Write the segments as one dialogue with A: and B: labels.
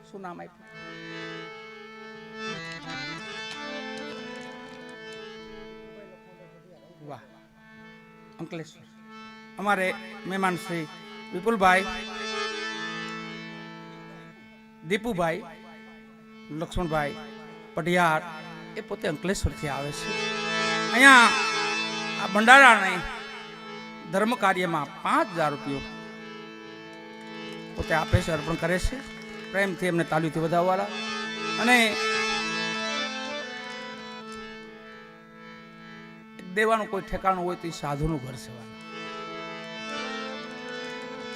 A: શું નામ આપ્યું? વાહ, અંકલેશ્વર. અમારે મહેમાન શ્રી વિપુલભાઈ, દીપુભાઈ, લક્ષ્મણભાઈ પઢિયાર એ પોતે અંકલેશ્વરથી આવે છે. અહીંયા આ ભંડારાને ધર્મ કાર્યમાં 5000 રૂપિયો પોતે આપે છે, અર્પણ કરે છે. પ્રેમથી એમને તાલીથી વધાવવાના. અને દેવાનું કોઈ ઠેકાણું હોય તો એ સાધુનું ઘર છે.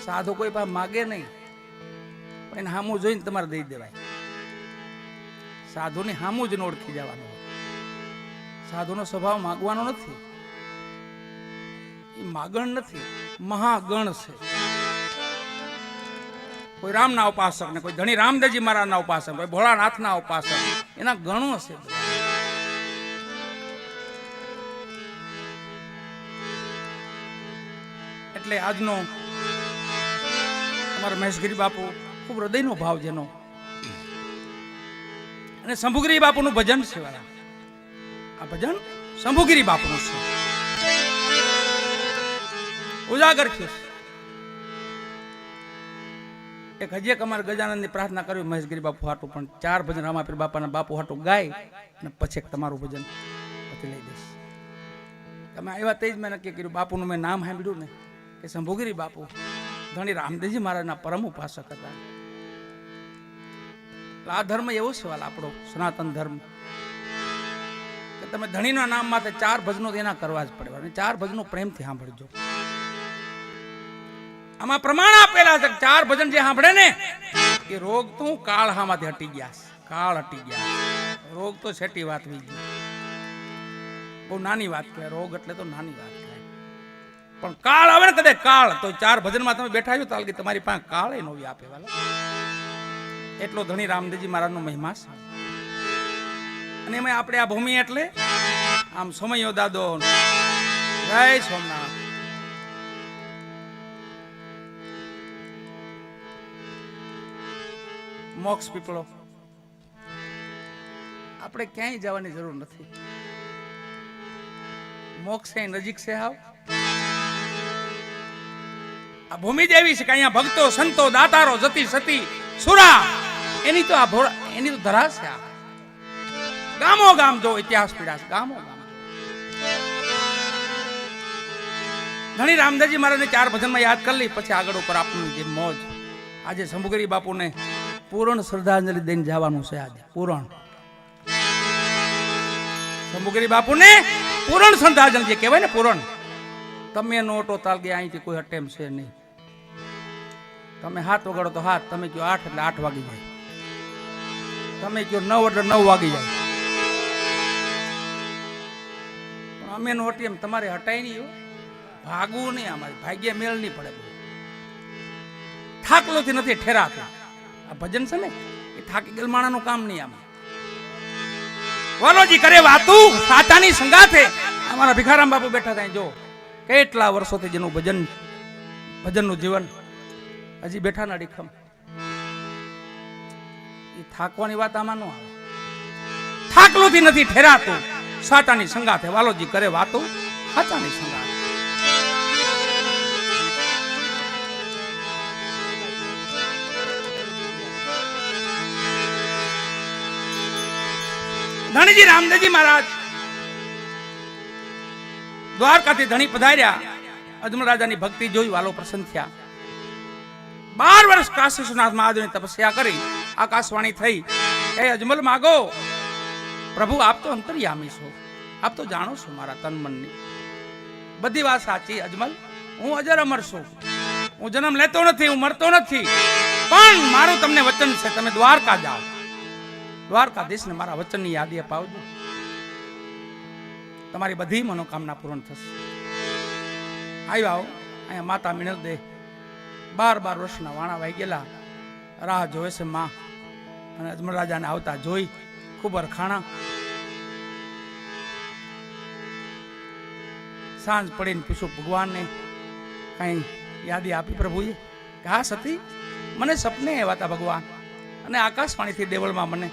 A: સાધુ કોઈ પાસે માગે નહીં, પણ એને હામું જોઈને તમારે દઈ દેવાય. સાધુની હામું જ ઓળખી જવાનું. સાધુનો સ્વભાવ માગવાનો નથી, એ માગણ નથી, મહાગણ છે. કોઈ રામના ઉપાસક ને કોઈ ધણી રામદેવજી મહારાજના ઉપાસક, કોઈ ભોળાનાથના ઉપાસક, એના ગણો છે. એટલે આજનો અમારા મહેશગીરી બાપુ ખૂબ હૃદયનો ભાવ જેનો, અને શંભુગીરી બાપુનું ભજન છે. આ ભજન શંભુગીરી બાપુનું છે, ઉજાગર થયું. એક હજી એક અમારે ગજાનંદની પ્રાર્થના કરવી મહેશગીરી બાપુ હાટું, પણ 4 ભજન રામાપીર બાપાના બાપુ હાટું ગાય અને પછી એક તમારું ભજન પછી લઈ દઈશ. તમે આવ્યા તે જ મેં નક્કી કર્યું. બાપુનું મેં નામ સાંભળ્યું ને કે શંભુગીરી બાપુ ધણી રામદેવજી મહારાજના પરમ ઉપાસક હતા. આ ધર્મ એવો છે વાલા, આપણો સનાતન ધર્મ, કે તમે ધણીના નામ માટે 4 ભજનો એના કરવા જ પડે. 4 ભજનો પ્રેમથી સાંભળજો. આમાં પ્રમાણ આપેલા છે 4 ભજન જે સાંભળે ને એ રોગ તો કાળ હામાંથી હટી ગયા. કાળ હટી ગયા. રોગ તો છેટી વાત થઈ ગઈ, બહુ નાની વાત કહેવાય. રોગ એટલે તો નાની વાત કહેવાય, પણ કાળ આવે ને કદે કાળ, તો 4 ભજનમાં તમે બેઠા છો તો તમારી પાસે કાળ એ નવી આપે વાલા. એટલો ધણી રામદેવજી મહારાજનો મહિમા છે. અને એમાં આપણે આ ભૂમિ એટલે આમ સોમૈયો દાદો, જય સોમનાથ. મોક્ષ પીપળો, આપણે ક્યાંય જવાની જરૂર નથી. મોક્ષ અહીં નજીક છે. હાવ આ ભૂમિ જ એવી છે કે અહીંયા ભક્તો, સંતો, દાતારો, જતી સતી, સુરા, એની તો ધરા છે. આ ગામો ગામ જો ઇતિહાસ પીડા છે, ગામો ગામ. ધણી રામદેવજી મહારાજને 4 ભજનમાં યાદ કરી લઈ, પછી આગળ ઉપર આપણું જે મોજ. આજે શંભુગીરી બાપુને પૂર્ણ શ્રદ્ધાંજલિ દઈને જવાનું છે. આજે પૂર્ણ શંભુગીરી બાપુને પૂર્ણ શ્રદ્ધાંજલિ જે કહેવાય ને, પૂર્ણ. તમે નોટો તાલગે અહીંથી કોઈ અટેમ છે નહીં. તમે 7 વગાડો તો 7, તમે કહો 8 એટલે 8 વાગી જાય, તમે કહો 9 એટલે 9 વાગી જાય. પણ અમે નોટી એમ તમારે હટાય નહીં, ભાગવું નહીં. અમારે ભાગ્ય મેળ નહીં પડે. થાકલોથી નથી ઠેરાતું. આ ભજન છે ને એ થાકી ગયેલ માણાનું કામ નહીં. આમાં વાલોજી કરે વાતું સાચાની સંગાથે. અમારા ભિખારામ બાપુ બેઠા થાય, જો કેટલા વર્ષોથી જેનું ભજનનું જીવન, હજી બેઠા ના ડીખમ. એ થાકવાની વાત આમાં ન આવે. થાકલોથી નથી ઠેરાતું, સાચાની સંગાથે. વાલોજી કરે વાતું સાચાની સંગાથે. ધણીજી રામદેવજી મહારાજ દ્વારકાથી ધણી પધાર્યા. અજમલ રાજાની ભક્તિ જોઈ વાલો પ્રસન્ન થયા. 12 વર્ષ કાશી વિશ્વનાથ મહાદેવની તપસ્યા કરી. આકાશવાણી થઈ, એ અજમલ માગો. પ્રભુ આપ તો અંતર્યામી છો, આપ તો જાણો છો મારા તન મનની બધી વાત સાચી. અજમલ, હું અજર અમર છું, હું જન્મ લેતો નથી, હું મરતો નથી, પણ મારું તમને વચન છે, તમે દ્વારકા જાઓ. દ્વારકાધીશને મારા વચનની યાદી અપાવજો, તમારી બધી મનોકામના પૂર્ણ થશે. આવ્યા અહીંયા માતા મિનલ દે 12 વર્ષના વાણા વાઈ ગયેલા. રાહ જોવે છે માં, અને અજમલ રાજાને આવતા જોઈ ખૂબ અરખાણા. સાંજ પડીને પૂછું ભગવાનને કઈ યાદી આપી પ્રભુએ? કે હા સતી, મને સપને આવ્યા હતા ભગવાન, અને આકાશવાણીથી દેવળમાં મને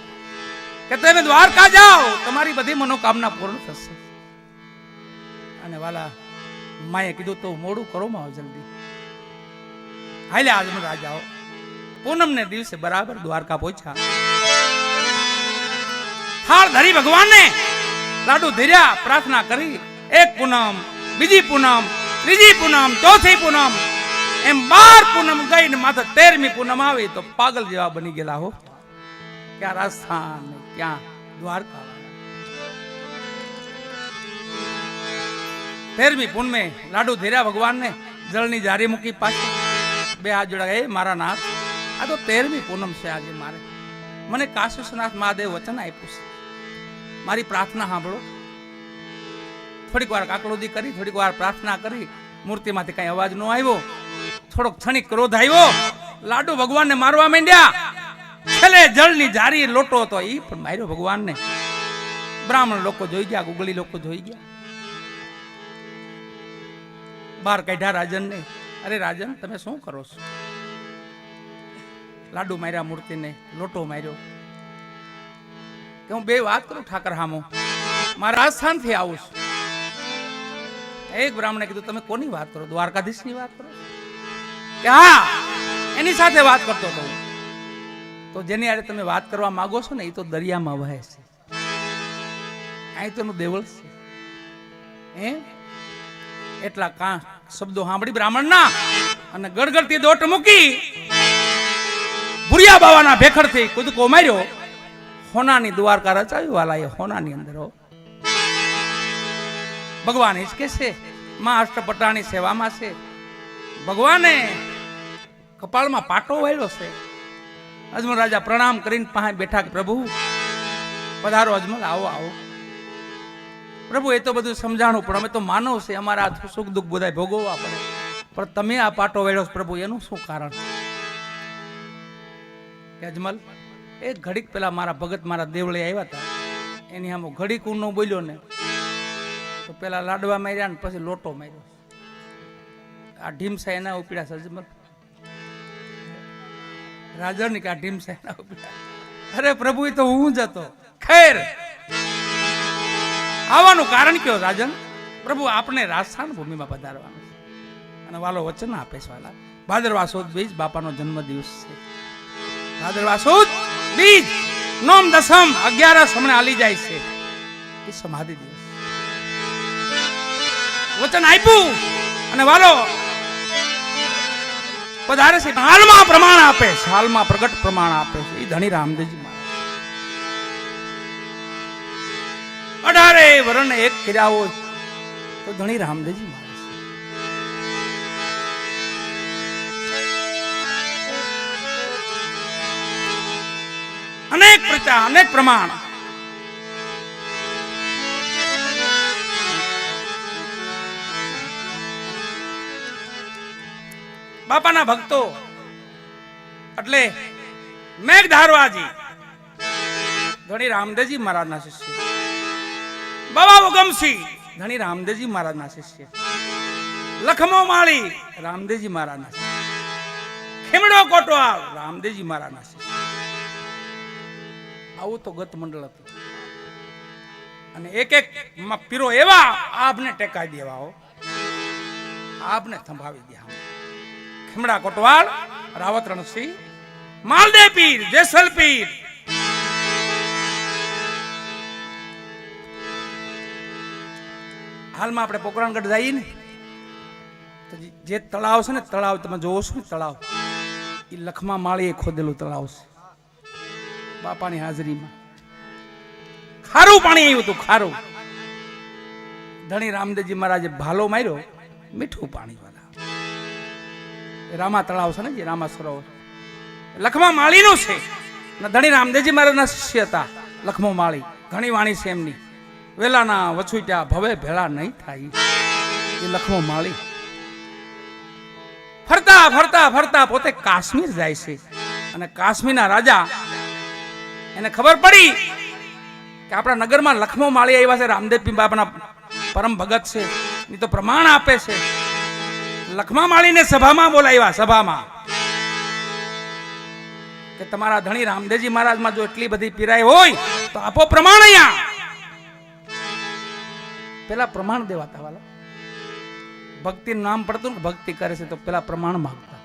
A: કે તમે દ્વારકા જાઓ, તમારી બધી મનોકામના પૂર્ણ થશે. અને વાલા માએ કીધું તો મોડું કરો માં જલ્દી હાલે આજનો રાજાઓ. પૂનમ ને દિવસે બરાબર દ્વારકા પહોંચ્યા. થાળ ધરી ભગવાનને લાડુ ધર્યા, પ્રાર્થના કરી. એક પૂનમ, બીજી પૂનમ, ત્રીજી પૂનમ, ચોથી પૂનમ, એમ 12 પૂનમ ગઈ ને માથે 13મી પૂનમ આવી તો પાગલ જેવા બની ગયેલા હો. ક્યાં રાજસ્થાન, ક્યાં દ્વારકા. 13મી પૂનમે લાડુ ધર્યા ભગવાનને, જળની જારી મૂકી, પાછી બે હાથ જોડા. એ મારા નાથ, આ તો 13મી પૂનમ છે આજે. મારે મને કાશીનાથ મહાદેવ વચન આપ્યું છે, મારી પ્રાર્થના સાંભળો. થોડીક વાર કાકલોદી કરી, થોડીક વાર પ્રાર્થના કરી. મૂર્તિમાંથી કઈ અવાજ ન આવ્યો. થોડોક ક્ષણિક ક્રોધ આવ્યો, લાડુ ભગવાનને મારવા માંડ્યા. છેલ્લે જળની જારી લોટો હતો એ પણ માર્યો ભગવાનને. બ્રાહ્મણ લોકો જોઈ ગયા, ગુગળી લોકો જોઈ ગયા. બહાર કાઢ્યા રાજનને. અરે રાજન, તમે શું કરો છો? લાડુ માર્યા મૂર્તિને, લોટો માર્યો. કે હું બે વાત કરું ઠાકર હામો, મારા રાજસ્થાનથી આવું છું. એક બ્રાહ્મણે કીધું તમે કોની વાત કરો? દ્વારકાધીશની વાત કરો? કે હા, એની સાથે વાત કરતો હતો. તો જેની આરે તમે વાત કરવા માંગો છો ને એ તો દરિયામાં વહે છે, અહીં તો એનું દેવળ છે. એટલા શબ્દો સાંભળી બ્રાહ્મણના અને ગડગડતી દોટ મૂકી ભુરિયા બાવાના ભેખડથી કૂદકો માર્યો. હોનાની દ્વારકા રચાવી વાલા એ હોનાની અંદર ભગવાન હિચકે છે, માં અષ્ટપટાની સેવામાં છે. ભગવાને કપાળમાં પાટો વાળ્યો છે. અજમલ રાજા પ્રણામ કરીને પાસે બેઠા કે પ્રભુ પધારો અજમલ, આવો આવો. પ્રભુ એ તો બધું સમજાણું, પણ અમે તો માનવ છે, અમારા સુખ દુઃખ બધા ભોગવવા પડે, પણ તમે આ પાટો વેળો પ્રભુ, એનું શું કારણ? અજમલ, એક ઘડીક પેલા મારા ભગત મારા દેવળે આવ્યા હતા, એની આમ ઘડીક ઊનો બોલ્યો ને તો પેલા લાડવા માર્યા ને પછી લોટો માર્યો. આ ઢીમસા એના ઉપડ્યા છે અજમલ. રાજા ની કે આ ઢીમસા એના ઉપડ્યા. અરે પ્રભુ, એ તો હું જ હતો. ખેર, આવવાનું કારણ કયો રાજન? પ્રભુ આપણે રાજસ્થાન ભૂમિમાં પધારવાનું છે અને વાલો વચન આપે છે. વાલા ભાદરવા સુદ બીજ બાપાનો જન્મ દિવસ છે. ભાદરવા સુદ બીજ નોમ દસમ 11 હમણાં આલી જાય છે, એ સમાધિ દિવસ. વચન આપ્યું અને વાલો પધારે છે. હાલમાં પ્રમાણ આપે છે, હાલમાં પ્રગટ પ્રમાણ આપે છે એ ધણી રામદેવજી. 18 વરણ એક કર્યા હોય તો ધણી રામદેવજી મહારાજ. અનેક પ્રચાર, અનેક પ્રમાણ. બાપાના ભક્તો એટલે મેઘધારવાજી ધણી રામદેવજી મહારાજના શિષ્ય. બાબા ઉગમસિંહ ધણી રામદેવજી મહારાજના શિષ્ય. લખમો માળી રામદેવજી મહારાજના શિષ્ય. ખીમડો કોટવાલ રામદેવજી મહારાજના શિષ્ય. આવું તો ગત મંડળ હતું. અને એક એક પીરો એવા આપને ટેકાઈ દેવા, આપને થંભાવી દે. ખીમડા કોટવાલ, રાવત રણસિંહ, માલદે પીર, જેસલ પીર, હાલમાં આપણે પોકરણગઢ જઈએ ને તો જે તળાવ છે ને, તળાવ તમે જોવો છો ને, તળાવ એ લખમા માળીએ ખોદેલું તળાવ છે. બાપાની હાજરીમાં ખારું પાણી આવ્યું હતું, ખારું. ધણી રામદેવજી મહારાજે ભાલો માર્યો, મીઠું પાણી વાળા. રામા તળાવ છે ને, જે રામા સરોવર લખમા માળીનું છે. ધણી રામદેવજી મહારાજના શિષ્ય હતા લખમો માળી. ઘણી વાણી છે એમની. વેલાના વછુટ્યા ભવે ભેળા નહીં થાય, એ લખમો માળી. ફરતા ફરતા ફરતા પોતે કાશ્મીર જાય છે. અને કાશ્મીરના રાજા એને ખબર પડી કે આપણા નગરમાં લખમો માળી આવ્યા છે, રામદેવ પીર બાપાના પરમ ભગત છે, એ તો પ્રમાણ આપે છે. લખમા માળીને સભામાં બોલાવ્યા. સભામાં કે તમારા ધણી રામદેવજી મહારાજમાં જો એટલી બધી પીરાય હોય તો આપો પ્રમાણ. અહીંયા પેલા પ્રમાણ દેવાતા વાલા. ભક્તિનું નામ પડતું ને ભક્તિ કરે છે તો પેલા પ્રમાણ માંગતા.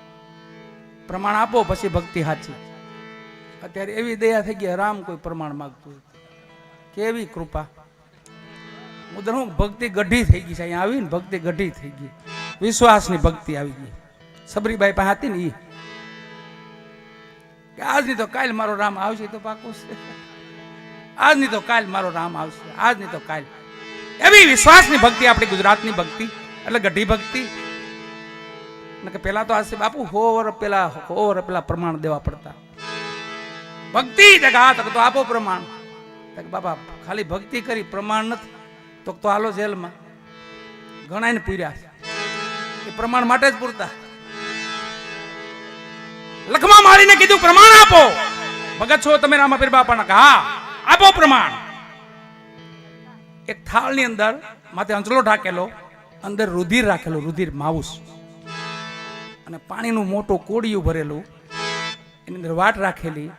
A: પ્રમાણ આપો પછી ભક્તિ સાચી. અત્યારે એવી દયા થઈ ગઈ, રામ કોઈ પ્રમાણ માંગતું હોય. કેવી કૃપા. હું ભક્તિ ગઢી થઈ ગઈ છે. અહીંયા આવીને ભક્તિ ગઢી થઈ ગઈ. વિશ્વાસની ભક્તિ આવી ગઈ. સબરીબાઈ પાસે હતી ને કે આજની તો કાલ મારો રામ આવશે તો પાકું છે. આજની તો કાલ મારો રામ આવશે, આજની તો કાલ. એવી વિશ્વાસની ભક્તિ આપણી ગુજરાતની ભક્તિ એટલે ગઢી ભક્તિ. કે પેલા તો આશે બાપુ 100 વર્ષ પેલા પ્રમાણ દેવા પડતા. ભક્તિ જગા તો આપો પ્રમાણ. બાપા ખાલી ભક્તિ કરી પ્રમાણ નથી તો હાલો જેલમાં. ઘણાને પૂર્યા છે એ પ્રમાણ માટે જ પૂરતા. લખમાં મારીને કીધું પ્રમાણ આપો. ભગત છો તમે રામાપીર બાપાના? હા આપો પ્રમાણ. એક થાળની અંદર માથે અંચલો ઢાકેલો, અંદર રુધિર રાખેલો, રુધિર માઉસ, અને પાણીનું મોટું કોડિયું ભરેલું, એની અંદર વાટ રાખેલી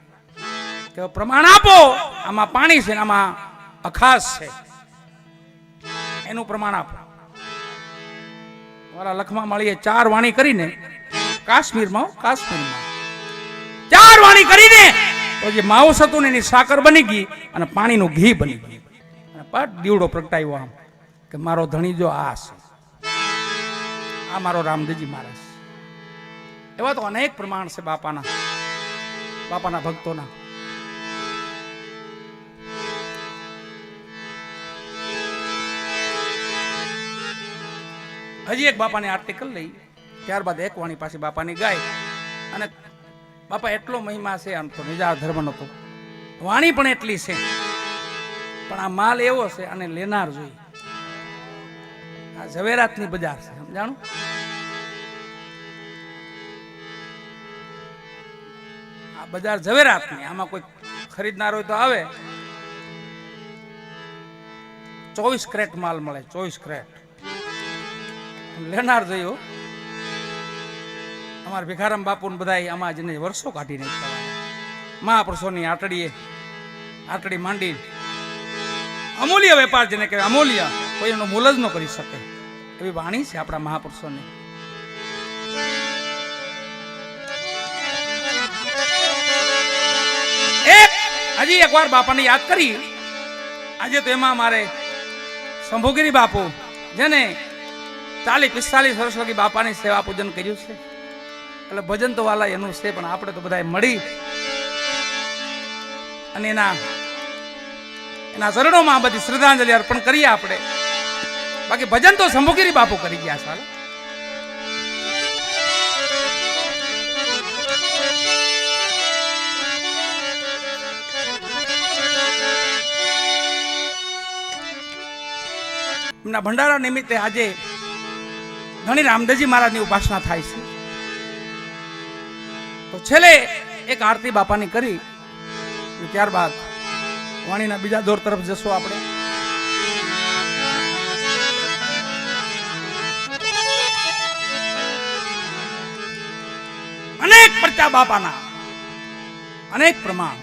A: કે પ્રમાણ આપો. આમાં પાણી છે, આમાં અખાસ છે, એનું પ્રમાણ આપો. વાલા લખમાં મળીએ 4 વાણી કરીને કાશ્મીરમાં 4 વાણી કરીને તો જે માઉસ હતું ને એની સાકર બની ગઈ અને પાણીનું ઘી બની ગયું. અને પાટ દીવડો પ્રગટાવ્યો આમ કે મારો ધણી જો આ છે, આ મારો રામદેવજી મહારાજ. એવા તો અનેક પ્રમાણ છે બાપાના ભક્તોના. હજી એક બાપાની આર્ટિકલ લઈ, ત્યારબાદ એક વાણી પાછી બાપાની ગાય. અને બાપા એટલો મહિમા છે આમ તો નિજાર ધર્મનો તો વાણી પણ એટલી છે, પણ આ માલ એવો છે અને લેનાર જોઈએ. આ ઝવેરાતની બજાર છે, સમજાણું? આ બજાર ઝવેરાતની. આમાં કોઈ ખરીદનાર હોય તો આવે. 24 ક્રેટ માલ મળે, 24 ક્રેટ. લેનાર જોયો. અમારા ભિખારામ બાપુ ને બધા આમાં જઈને વર્ષો કાઢી નાખ્યા. મહાપુરુષોની આટડી માંડી અમૂલ્ય વેપાર જેને કહેવાય, અમૂલ્ય, કોઈ એનો મૂલ જ ન કરી શકે એવી વાણી છે આપણા મહાપુરુષોની. હજી એકવાર બાપાને યાદ કરી. આજે તો એમાં મારે શંભુગીરી બાપુ જેને 40-45 વર્ષ લગી બાપાની સેવા પૂજન કર્યું છે, એટલે ભજન તો વાલા એનું છે, પણ આપણે તો બધા મળી અને એના ચરણોમાં બધી શ્રદ્ધાંજલિ અર્પણ કરીએ આપણે. બાકી ભજન તો શંભુગીરી બાપુ કરી ગયા છે. એમના ભંડારા નિમિત્તે આજે ધણી રામદેવજી મહારાજની ઉપાસના થાય છે. તો છેલ્લે એક આરતી બાપાની કરી, ત્યારબાદ વાણીના બીજા દોર તરફ જશો આપણે. અનેક પરચા બાપાના, અનેક પ્રમાણ.